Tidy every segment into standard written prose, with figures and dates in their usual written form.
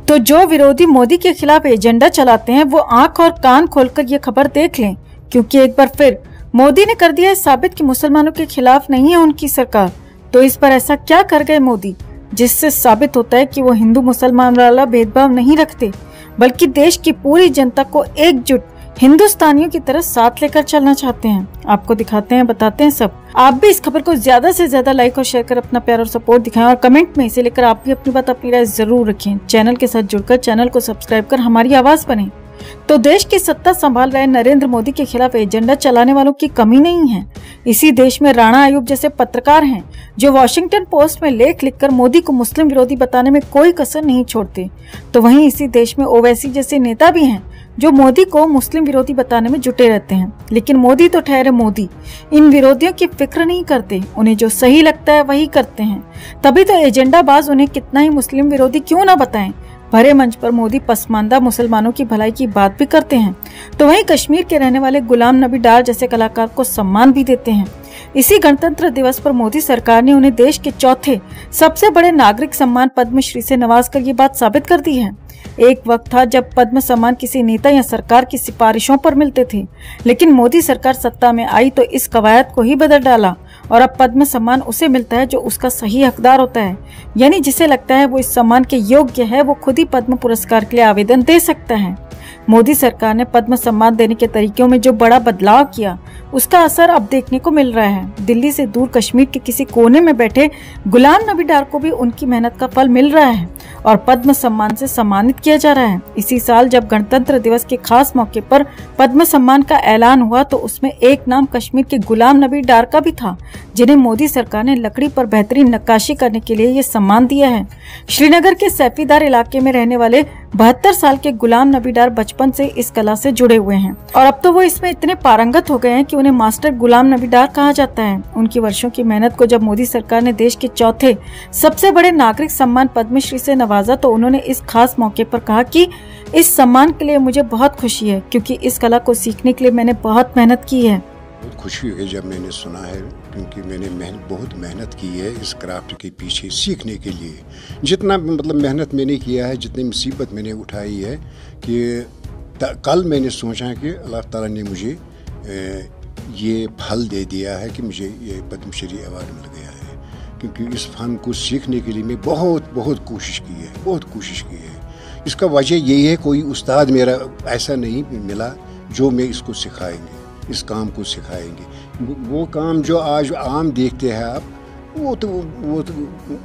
तो जो विरोधी मोदी के खिलाफ एजेंडा चलाते हैं वो आंख और कान खोलकर ये खबर देख लें, क्योंकि एक बार फिर मोदी ने कर दिया है साबित कि मुसलमानों के खिलाफ नहीं है उनकी सरकार। तो इस पर ऐसा क्या कर गए मोदी जिससे साबित होता है कि वो हिंदू मुसलमान वाला भेदभाव नहीं रखते, बल्कि देश की पूरी जनता को एकजुट हिंदुस्तानियों की तरह साथ लेकर चलना चाहते हैं। आपको दिखाते हैं, बताते हैं सब। आप भी इस खबर को ज्यादा से ज्यादा लाइक और शेयर कर अपना प्यार और सपोर्ट दिखाएं और कमेंट में इसे लेकर आप भी अपनी बात, अपनी राय जरूर रखें। चैनल के साथ जुड़कर चैनल को सब्सक्राइब कर हमारी आवाज बने। तो देश की सत्ता संभाल रहे नरेंद्र मोदी के खिलाफ एजेंडा चलाने वालों की कमी नहीं है। इसी देश में राणा अयूब जैसे पत्रकार हैं जो वॉशिंगटन पोस्ट में लेख लिखकर मोदी को मुस्लिम विरोधी बताने में कोई कसर नहीं छोड़ते। तो वहीं इसी देश में ओवैसी जैसे नेता भी हैं जो मोदी को मुस्लिम विरोधी बताने में जुटे रहते हैं। लेकिन मोदी तो ठहरे मोदी, इन विरोधियों की फिक्र नहीं करते। उन्हें जो सही लगता है वही करते हैं। तभी तो एजेंडाबाज उन्हें कितना ही मुस्लिम विरोधी क्यों ना बताएं, भरे मंच पर मोदी पसमानदा मुसलमानों की भलाई की बात भी करते हैं। तो वहीं कश्मीर के रहने वाले गुलाम नबी डार जैसे कलाकार को सम्मान भी देते हैं। इसी गणतंत्र दिवस पर मोदी सरकार ने उन्हें देश के चौथे सबसे बड़े नागरिक सम्मान पद्मश्री से नवाजकर ये बात साबित कर दी है। एक वक्त था जब पद्म सम्मान किसी नेता या सरकार की सिफारिशों पर मिलते थे, लेकिन मोदी सरकार सत्ता में आई तो इस कवायद को ही बदल डाला और अब पद्म सम्मान उसे मिलता है जो उसका सही हकदार होता है। यानी जिसे लगता है वो इस सम्मान के योग्य है, वो खुद ही पद्म पुरस्कार के लिए आवेदन दे सकता है। मोदी सरकार ने पद्म सम्मान देने के तरीकों में जो बड़ा बदलाव किया, उसका असर अब देखने को मिल रहा है। दिल्ली से दूर कश्मीर के किसी कोने में बैठे गुलाम नबी डार को भी उनकी मेहनत का फल मिल रहा है और पद्म सम्मान से सम्मानित किया जा रहा है। इसी साल जब गणतंत्र दिवस के खास मौके पर पद्म सम्मान का ऐलान हुआ तो उसमें एक नाम कश्मीर के गुलाम नबी डार का भी था, जिन्हें मोदी सरकार ने लकड़ी पर बेहतरीन नक्काशी करने के लिए ये सम्मान दिया है। श्रीनगर के सैफीदार इलाके में रहने वाले 72 साल के गुलाम नबी डार बचपन से इस कला से जुड़े हुए हैं और अब तो वो इसमें इतने पारंगत हो गए हैं कि उन्हें मास्टर गुलाम नबी डार कहा जाता है। उनकी वर्षों की मेहनत को जब मोदी सरकार ने देश के चौथे सबसे बड़े नागरिक सम्मान पद्मश्री से नवाजा तो उन्होंने इस खास मौके पर कहा कि इस सम्मान के लिए मुझे बहुत खुशी है, क्योंकि इस कला को सीखने के लिए मैंने बहुत मेहनत की है। बहुत खुशी हुई जब मैंने सुना है, क्योंकि मैंने बहुत मेहनत की है इस क्राफ्ट के पीछे सीखने के लिए। जितना मेहनत मैंने किया है, जितनी मुसीबत मैंने उठाई है, कि कल मैंने सोचा कि अल्लाह ताला ने मुझे ये फल दे दिया है कि मुझे ये पद्मश्री अवार्ड मिल गया है। क्योंकि इस फन को सीखने के लिए मैं बहुत कोशिश की है, बहुत कोशिश की है। इसका वजह यही है, कोई उस्ताद मेरा ऐसा नहीं मिला जो मैं इसको सिखाएंगे, इस काम को सिखाएंगे। वो काम जो आज आम देखते हैं आप, वो तो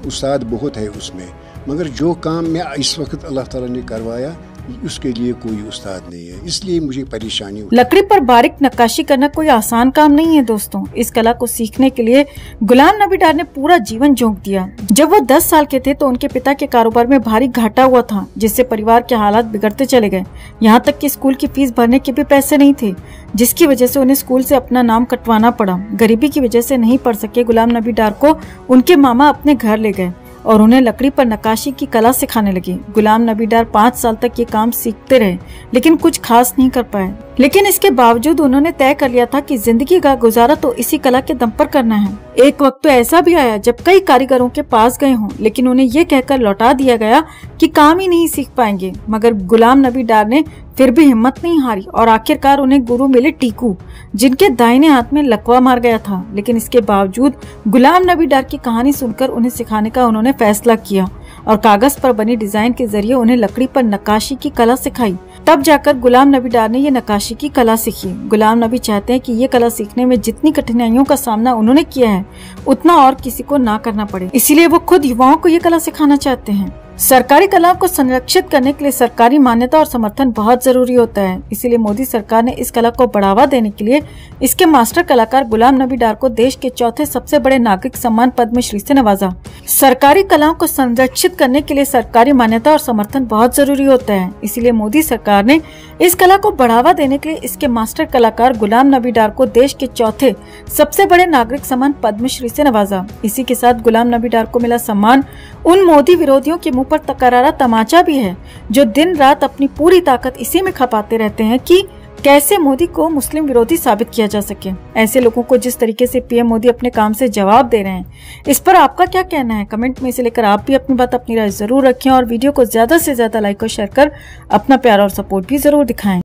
उस्ताद बहुत है उसमें, मगर जो काम मैं इस वक्त अल्लाह ताला ने करवाया उसके लिए कोई उस्ताद नहीं है, इसलिए मुझे परेशानी होती। लकड़ी पर बारीक नक्काशी करना कोई आसान काम नहीं है दोस्तों। इस कला को सीखने के लिए गुलाम नबी डार ने पूरा जीवन झोंक दिया। जब वो 10 साल के थे तो उनके पिता के कारोबार में भारी घाटा हुआ था, जिससे परिवार के हालात बिगड़ते चले गए। यहाँ तक कि स्कूल की फीस भरने के भी पैसे नहीं थे, जिसकी वजह से उन्हें स्कूल से अपना नाम कटवाना पड़ा। गरीबी की वजह से नहीं पढ़ सके गुलाम नबी डार को उनके मामा अपने घर ले गए और उन्हें लकड़ी पर नक्काशी की कला सिखाने लगे। गुलाम नबी डार 5 साल तक ये काम सीखते रहे, लेकिन कुछ खास नहीं कर पाए। लेकिन इसके बावजूद उन्होंने तय कर लिया था कि जिंदगी का गुजारा तो इसी कला के दम पर करना है। एक वक्त तो ऐसा भी आया जब कई कारीगरों के पास गए हों, लेकिन उन्हें ये कहकर लौटा दिया गया कि काम ही नहीं सीख पाएंगे। मगर गुलाम नबी डार ने फिर भी हिम्मत नहीं हारी और आखिरकार उन्हें गुरु मिले टीकू, जिनके दाहिने हाथ में लकवा मार गया था। लेकिन इसके बावजूद गुलाम नबी डार की कहानी सुनकर उन्हें सिखाने का उन्होंने फैसला किया और कागज पर बनी डिजाइन के जरिए उन्हें लकड़ी पर नक्काशी की कला सिखाई। तब जाकर गुलाम नबी डार ने ये नक्काशी की कला सीखी। गुलाम नबी चाहते हैं कि ये कला सीखने में जितनी कठिनाइयों का सामना उन्होंने किया है, उतना और किसी को ना करना पड़े। इसीलिए वो खुद युवाओं को ये कला सिखाना चाहते हैं। सरकारी कलाओं को संरक्षित करने के लिए सरकारी मान्यता और समर्थन बहुत जरूरी होता है। इसीलिए मोदी सरकार ने इस कला को बढ़ावा देने के लिए इसके मास्टर कलाकार गुलाम नबी डार को देश के चौथे सबसे बड़े नागरिक सम्मान पद्मश्री से नवाजा। सरकारी कलाओं को संरक्षित करने के लिए सरकारी मान्यता और समर्थन बहुत जरूरी होता है। इसीलिए मोदी सरकार ने इस कला को बढ़ावा देने के लिए इसके मास्टर कलाकार गुलाम नबी डार को देश के चौथे सबसे बड़े नागरिक सम्मान पद्मश्री से नवाजा। इसी के साथ गुलाम नबी डार को मिला सम्मान उन मोदी विरोधियों के मुंह पर करारा तमाचा भी है, जो दिन रात अपनी पूरी ताकत इसी में खपाते रहते हैं कि कैसे मोदी को मुस्लिम विरोधी साबित किया जा सके। ऐसे लोगों को जिस तरीके से पीएम मोदी अपने काम से जवाब दे रहे हैं, इस पर आपका क्या कहना है? कमेंट में इसे लेकर आप भी अपनी बात, अपनी राय जरूर रखें और वीडियो को ज्यादा से ज्यादा लाइक और शेयर कर अपना प्यार और सपोर्ट भी जरूर दिखाएं।